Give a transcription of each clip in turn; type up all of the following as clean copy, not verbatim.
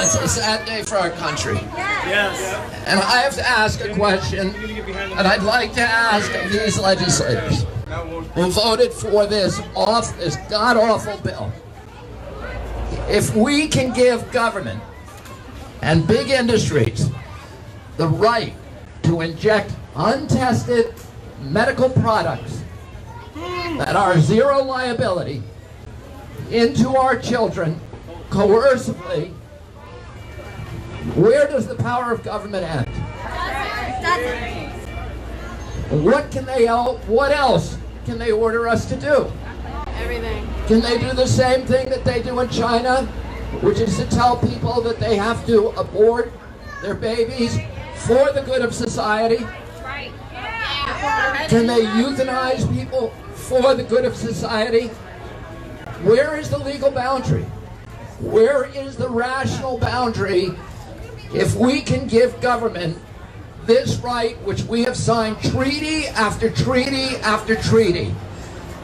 It's a sad day for our country. Yes. And I have to ask a question, and I'd like to ask these legislators who voted for this god-awful bill. If we can give government and big industries the right to inject untested medical products that are zero liability into our children coercively, where does the power of government end? What else can they order us to do? Everything. Can they do the same thing that they do in China, which is to tell people that they have to abort their babies for the good of society? Right. Can they euthanize people for the good of society? Where is the legal boundary? Where is the rational boundary if we can give government this right, which we have signed treaty after treaty after treaty,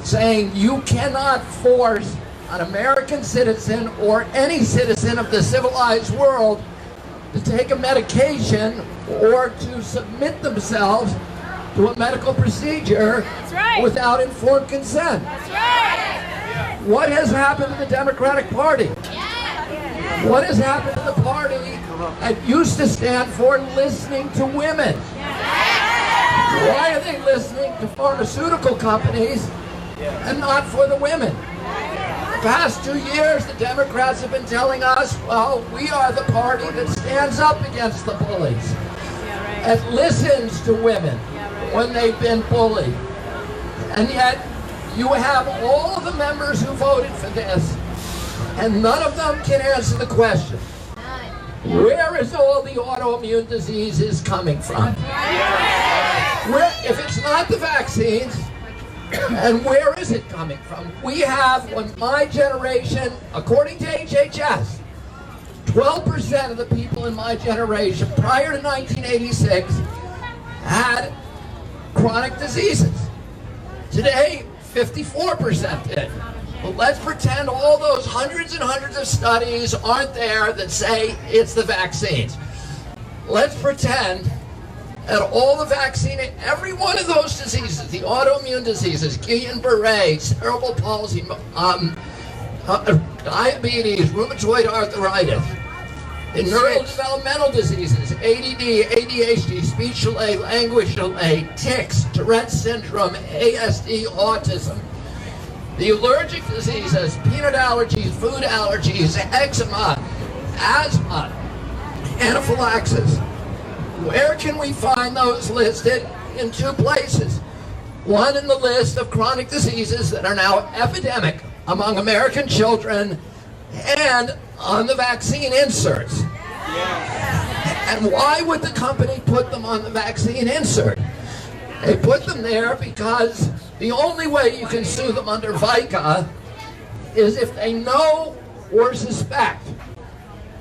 saying you cannot force an American citizen or any citizen of the civilized world to take a medication or to submit themselves to a medical procedure without informed consent. That's right. What has happened to the Democratic Party? What has happened to the party that used to stand for listening to women? Why are they listening to pharmaceutical companies and not for the women? The past 2 years, the Democrats have been telling us, well, we are the party that stands up against the bullies and listens to women when they've been bullied. And yet, you have all of the members who voted for this, and none of them can answer the question. Where is all the autoimmune diseases coming from? If it's not the vaccines, and where is it coming from? We have, when my generation, according to HHS, 12% of the people in my generation prior to 1986 had chronic diseases. Today, 54% did. Well, let's pretend all those hundreds and hundreds of studies aren't there that say it's the vaccines. Let's pretend that all the vaccine, every one of those diseases, the autoimmune diseases, Guillain-Barré, cerebral palsy, diabetes, rheumatoid arthritis, the neurodevelopmental diseases, ADD, ADHD, speech delay, language delay, tics, Tourette's syndrome, ASD, autism, the allergic diseases, peanut allergies, food allergies, eczema, asthma, anaphylaxis. Where can we find those listed? In two places. One in the list of chronic diseases that are now epidemic among American children, and on the vaccine inserts. And why would the company put them on the vaccine insert? They put them there because the only way you can sue them under VICA is if they know or suspect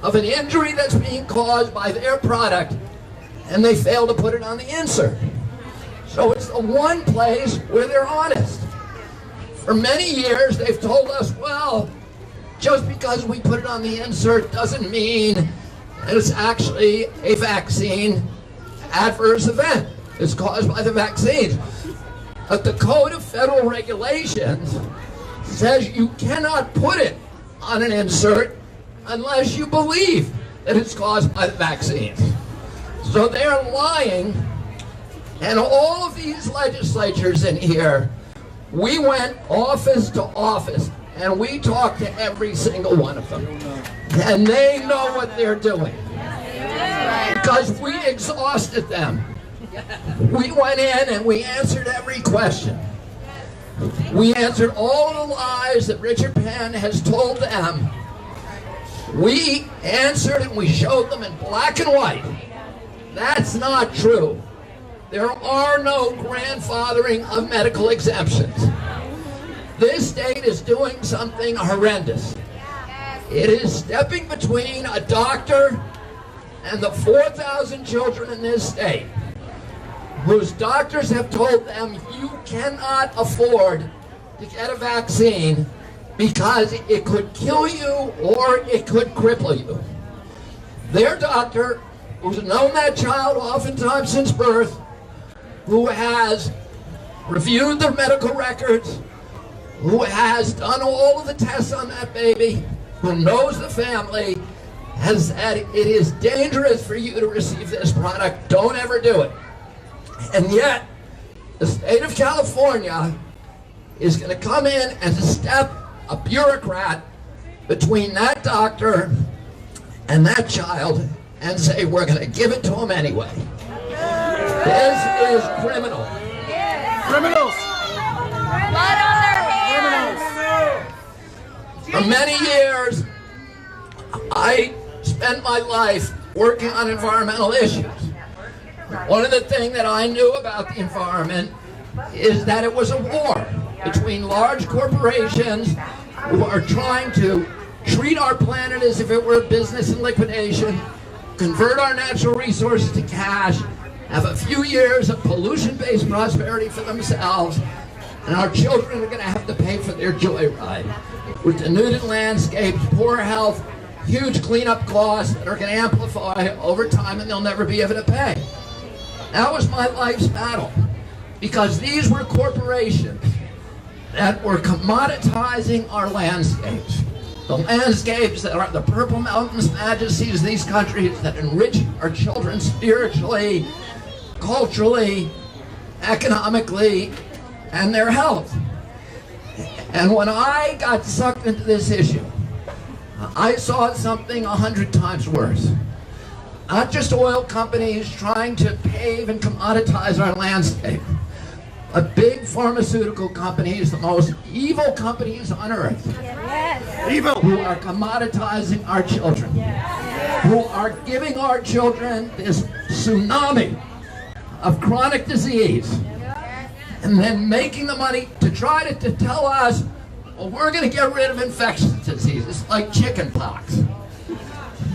of an injury that's being caused by their product and they fail to put it on the insert. So it's the one place where they're honest. For many years they've told us, well, just because we put it on the insert doesn't mean that it's actually a vaccine adverse event. It's caused by the vaccines. But the Code of Federal Regulations says you cannot put it on an insert unless you believe that it's caused by the vaccines. So they're lying, and all of these legislatures in here, we went office to office, and we talked to every single one of them. And they know what they're doing. Because we exhausted them. We went in and we answered every question. We answered all the lies that Richard Penn has told them. We answered and we showed them in black and white. That's not true. There are no grandfathering of medical exemptions. This state is doing something horrendous. It is stepping between a doctor and the 4,000 children in this state whose doctors have told them you cannot afford to get a vaccine because it could kill you or it could cripple you. Their doctor, who's known that child oftentimes since birth, who has reviewed their medical records, who has done all of the tests on that baby, who knows the family, has said it is dangerous for you to receive this product. Don't ever do it. And yet, the state of California is going to come in and step a bureaucrat between that doctor and that child and say, we're going to give it to him anyway. This is criminal. Criminals! Blood on their hands. For many years, I spent my life working on environmental issues. One of the things that I knew about the environment is that it was a war between large corporations who are trying to treat our planet as if it were a business in liquidation, convert our natural resources to cash, have a few years of pollution-based prosperity for themselves, and our children are going to have to pay for their joyride with denuded landscapes, poor health, huge cleanup costs that are going to amplify over time, and they'll never be able to pay. That was my life's battle, because these were corporations that were commoditizing our landscapes. The landscapes that are the Purple Mountains majesties of these countries that enrich our children spiritually, culturally, economically, and their health. And when I got sucked into this issue, I saw something 100 times worse. Not just oil companies trying to pave and commoditize our landscape, but big pharmaceutical companies, the most evil companies on earth, Evil! who are commoditizing our children, who are giving our children this tsunami of chronic disease, and then making the money to try to tell us, well, we're going to get rid of infectious diseases like chickenpox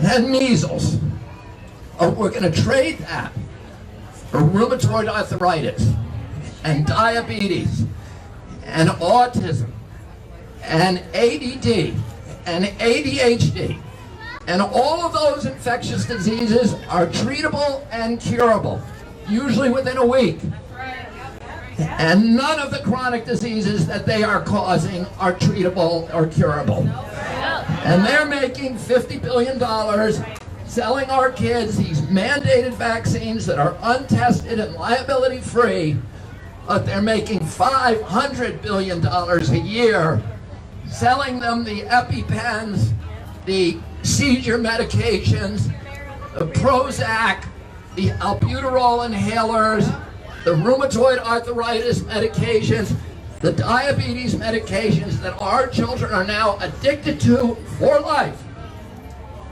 and measles. Or we're going to trade that for rheumatoid arthritis and diabetes and autism and ADD and ADHD. And all of those infectious diseases are treatable and curable, usually within a week. And none of the chronic diseases that they are causing are treatable or curable. And they're making $50 billion selling our kids these mandated vaccines that are untested and liability-free, but they're making $500 billion a year selling them the EpiPens, the seizure medications, the Prozac, the albuterol inhalers, the rheumatoid arthritis medications, the diabetes medications that our children are now addicted to for life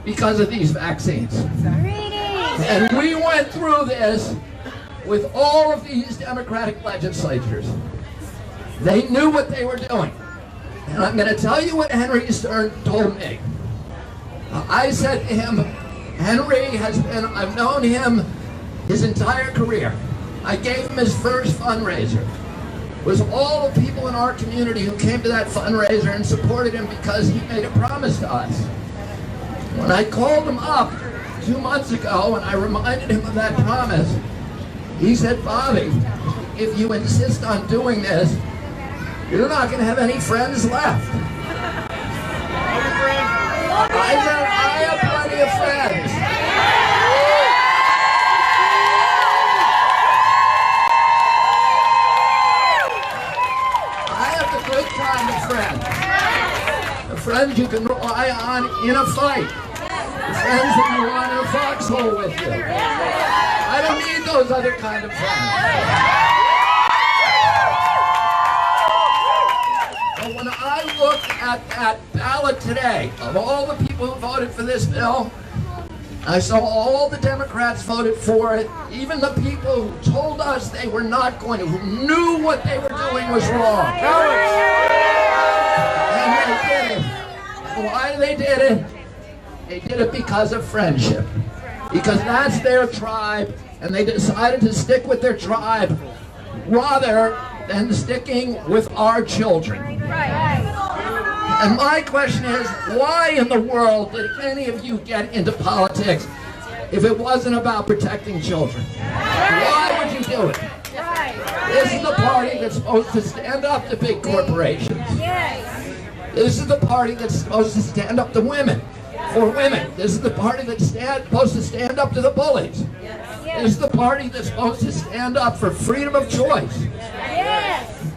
because of these vaccines. And we went through this with all of these Democratic legislatures. They knew what they were doing. And I'm going to tell you what Henry Stern told me. I said to him, I've known him his entire career. I gave him his first fundraiser. It was all the people in our community who came to that fundraiser and supported him because he made a promise to us. When I called him up 2 months ago and I reminded him of that promise, he said, Bobby, if you insist on doing this, you're not going to have any friends left. I said, I have plenty of friends. I have the good kind of friends. The friends you can rely on in a fight. The friends that you want in a foxhole with you. I don't need those other kind of friends. But when I looked at that ballot today, of all the people who voted for this bill, I saw all the Democrats voted for it, even the people who told us they were not going to, who knew what they were doing was wrong. And they did it. And why they did it? They did it because of friendship. Because that's their tribe, and they decided to stick with their tribe rather than sticking with our children. And my question is, why in the world did any of you get into politics if it wasn't about protecting children? Why would you do it? This is the party that's supposed to stand up to big corporations. This is the party that's supposed to stand up to women, for women. This is the party that's supposed to stand up to the bullies. This is the party that's supposed to stand up for freedom of choice.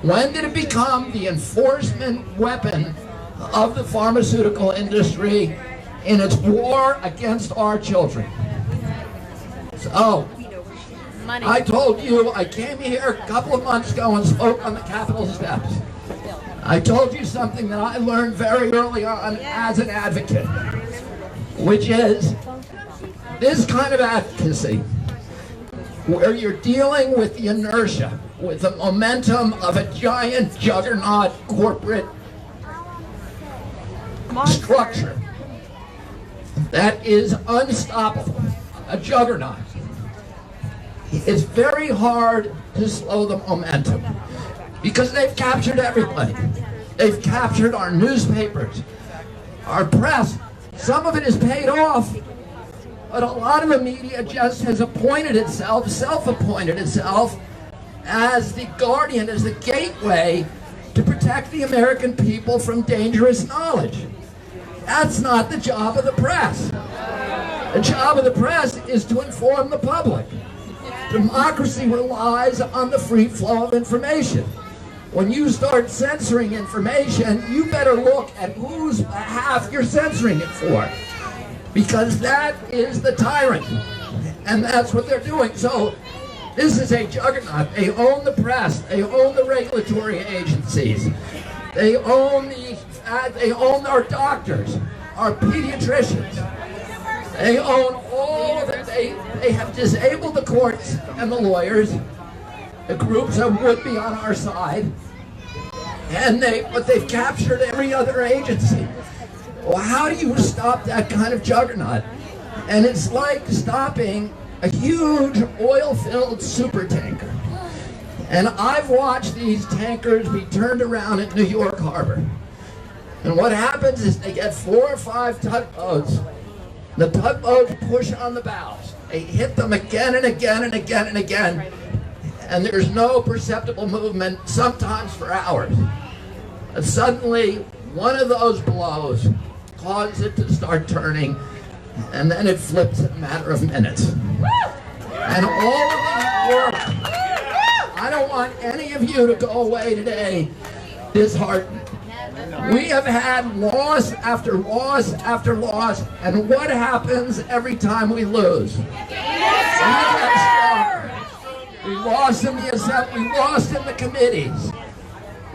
When did it become the enforcement weapon of the pharmaceutical industry in its war against our children? So, I told you, I came here a couple of months ago and spoke on the Capitol steps. I told you something that I learned very early on as an advocate, which is this kind of advocacy, where you're dealing with the inertia, with the momentum of a giant juggernaut corporate structure that is unstoppable, a juggernaut. It's very hard to slow the momentum because they've captured everybody. They've captured our newspapers, our press. Some of it is paid off, but a lot of the media just has appointed itself, self-appointed itself as the guardian, as the gateway to protect the American people from dangerous knowledge. That's not the job of the press. The job of the press is to inform the public. Democracy relies on the free flow of information. When you start censoring information, you better look at whose behalf you're censoring it for, because that is the tyrant, and that's what they're doing. So this is a juggernaut. They own the press. They own the regulatory agencies. They own our doctors, our pediatricians. They own all of it. They have disabled the courts and the lawyers, the groups that would be on our side, but they've captured every other agency. Well, how do you stop that kind of juggernaut? And it's like stopping a huge oil-filled super tanker. And I've watched these tankers be turned around at New York Harbor. And what happens is they get 4 or 5 tugboats. The tugboats push on the bows. They hit them again and again and again and again. And there's no perceptible movement, sometimes for hours. And suddenly, one of those blows causes it to start turning, and then it flips in a matter of minutes. And all of these work. I don't want any of you to go away today disheartened. We have had loss after loss after loss, and what happens every time we lose? We get stronger. We lost in the Assembly, we lost in the committees.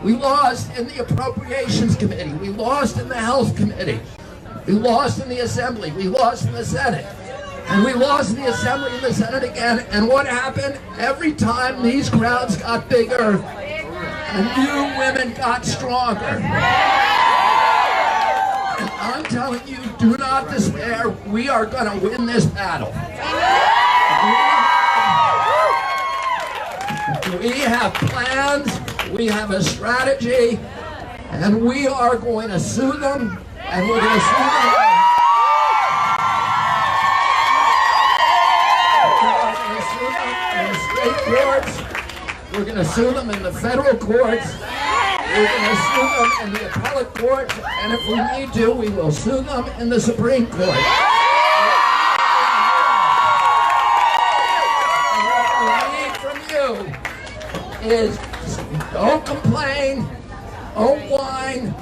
We lost in the Appropriations Committee. We lost in the Health Committee. We lost in the Assembly. We lost in the Senate. And we lost in the Assembly and the Senate again. And what happened? Every time these crowds got bigger, and new women got stronger. And I'm telling you, do not despair. We are going to win this battle. We have plans. We have a strategy, and we are going to sue them, and we're going to sue them. In the state courts. We're going to sue them in the federal courts. We're going to sue them in the appellate courts, and if we need to, we will sue them in the Supreme Court. And what we need from you is don't complain, don't whine,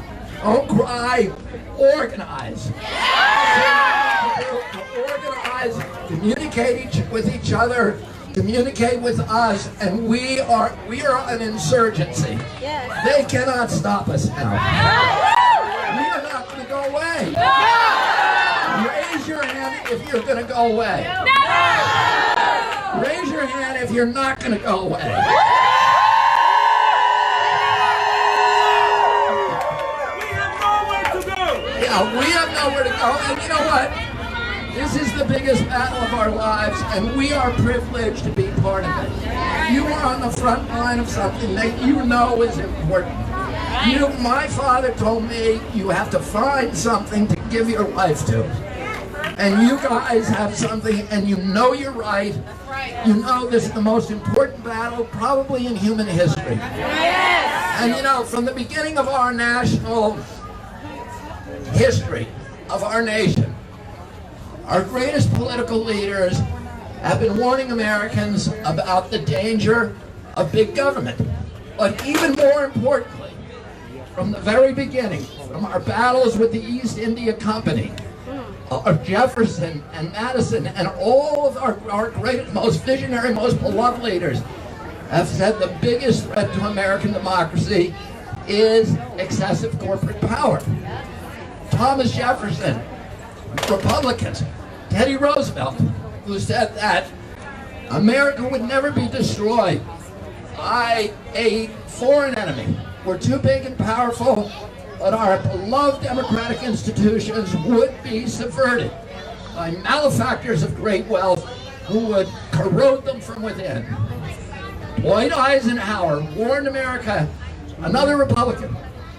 don't cry, organize. Organize, communicate with each other, communicate with us, and we are an insurgency. They cannot stop us now. We are not going to go away. Raise your hand if you're going to go away. Raise your hand if you're not going to go away. We have nowhere to go, and you know what? This is the biggest battle of our lives, and we are privileged to be part of it. You are on the front line of something that you know is important. My father told me you have to find something to give your life to. And you guys have something, and you know you're right. You know this is the most important battle probably in human history. And you know, from the beginning of our national history of our nation, our greatest political leaders have been warning Americans about the danger of big government. But even more importantly, from the very beginning, from our battles with the East India Company, Jefferson and Madison and all of our greatest, most visionary, most beloved leaders have said the biggest threat to American democracy is excessive corporate power. Thomas Jefferson, Republicans, Teddy Roosevelt, who said that America would never be destroyed by a foreign enemy. We're too big and powerful, but our beloved democratic institutions would be subverted by malefactors of great wealth who would corrode them from within. Dwight Eisenhower warned America, another Republican,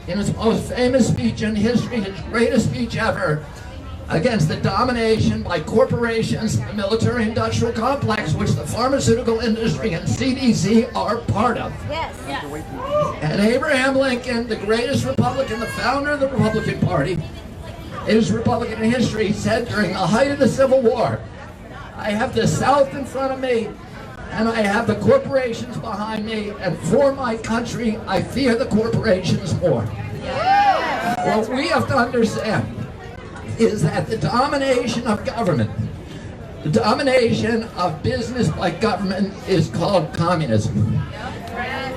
in his most famous speech in history, his greatest speech ever, against the domination by corporations, the military-industrial complex, which the pharmaceutical industry and CDC are part of. Yes. And Abraham Lincoln, the greatest Republican, the founder of the Republican Party, is Republican in history, said during the height of the Civil War, I have the South in front of me, and I have the corporations behind me, and for my country, I fear the corporations more. What we have to understand is that the domination of government, the domination of business by government is called communism.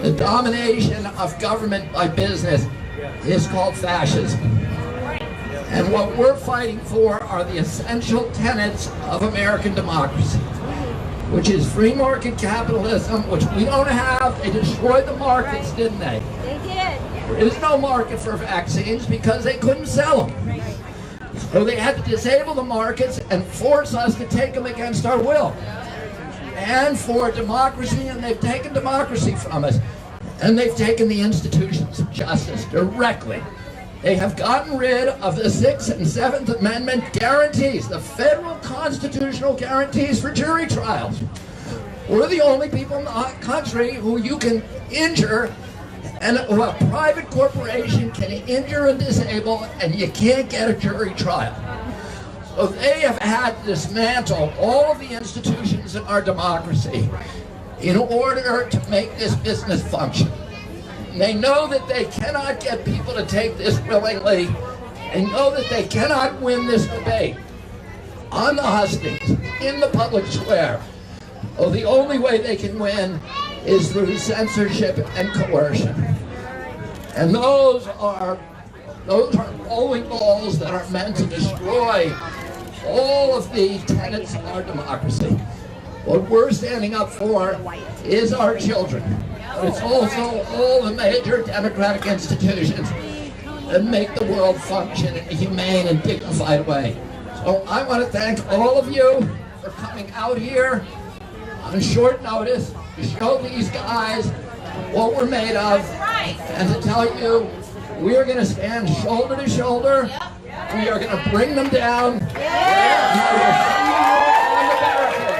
The domination of government by business is called fascism. And what we're fighting for are the essential tenets of American democracy, which is free market capitalism, which we don't have. They destroyed the markets, didn't they? They did. There is no market for vaccines because they couldn't sell them. So they had to disable the markets and force us to take them against our will. And for democracy, and they've taken democracy from us. And they've taken the institutions of justice directly. They have gotten rid of the 6th and 7th Amendment guarantees, the federal constitutional guarantees for jury trials. We're the only people in the country who you can injure, and a private corporation can injure and disable, and you can't get a jury trial. So they have had to dismantle all of the institutions in our democracy in order to make this business function. And they know that they cannot get people to take this willingly. They know that they cannot win this debate on the hustings, in the public square. Well, the only way they can win is through censorship and coercion. And those are bowling balls that are meant to destroy all of the tenets of our democracy. What we're standing up for is our children. But it's also all the major democratic institutions that make the world function in a humane and dignified way. So I want to thank all of you for coming out here on short notice to show these guys what we're made of, and to tell you we are going to stand shoulder to shoulder. We are going to bring them down. And we will see you on the barricade.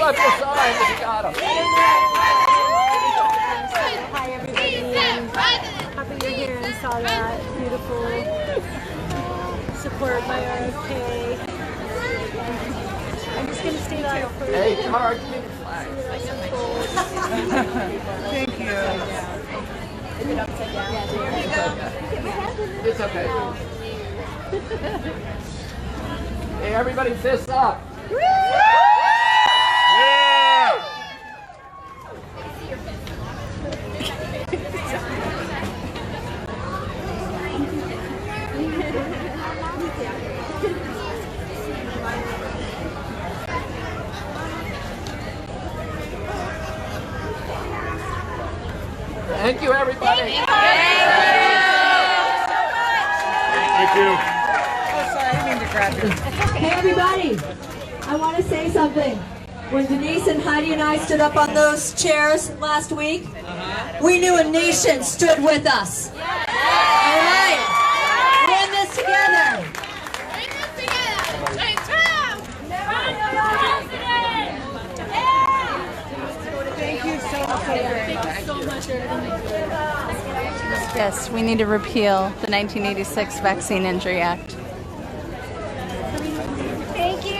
Up your sign if you got 'em. Hi everybody, happy you're here and saw that beautiful support by RFK. I'm just going to stay here for Hey, Tara, give me the flag. Thank you. Is it upside down? It's okay. Hey, everybody, fists up. Thank you, everybody. Thank you. Oh, sorry, I didn't mean to grab you. Hey everybody, I want to say something. When Denise and Heidi and I stood up on those chairs last week, we knew a nation stood with us. All right, we're in this together. Thank you so much. Yes, we need to repeal the 1986 Vaccine Injury Act. Thank you.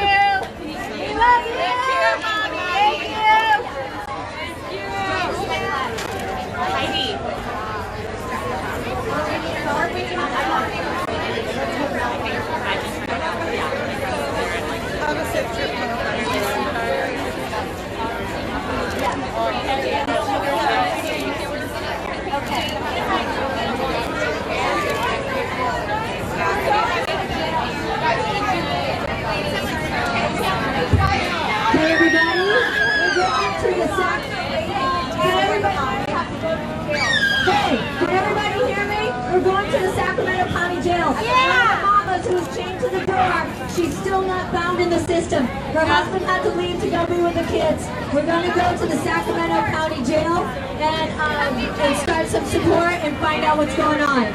We love you. Thank you, Mommy. Thank you. Heidi. Have a safe trip. Hey everybody, we're going to the Hey, can everybody hear me? We're going to the Sacramento County Jail. One of the mamas who's chained to the door, she's still not found in the system. Her husband had to leave to go be with the kids. We're going to go to the Sacramento County Jail and start some support and find out what's going on.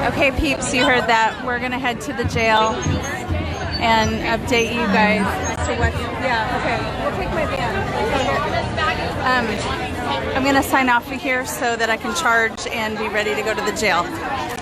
Okay, peeps, you heard that. We're going to head to the jail and update you guys as to what... Yeah, okay. We'll take my van. I'm going to sign off of here so that I can charge and be ready to go to the jail.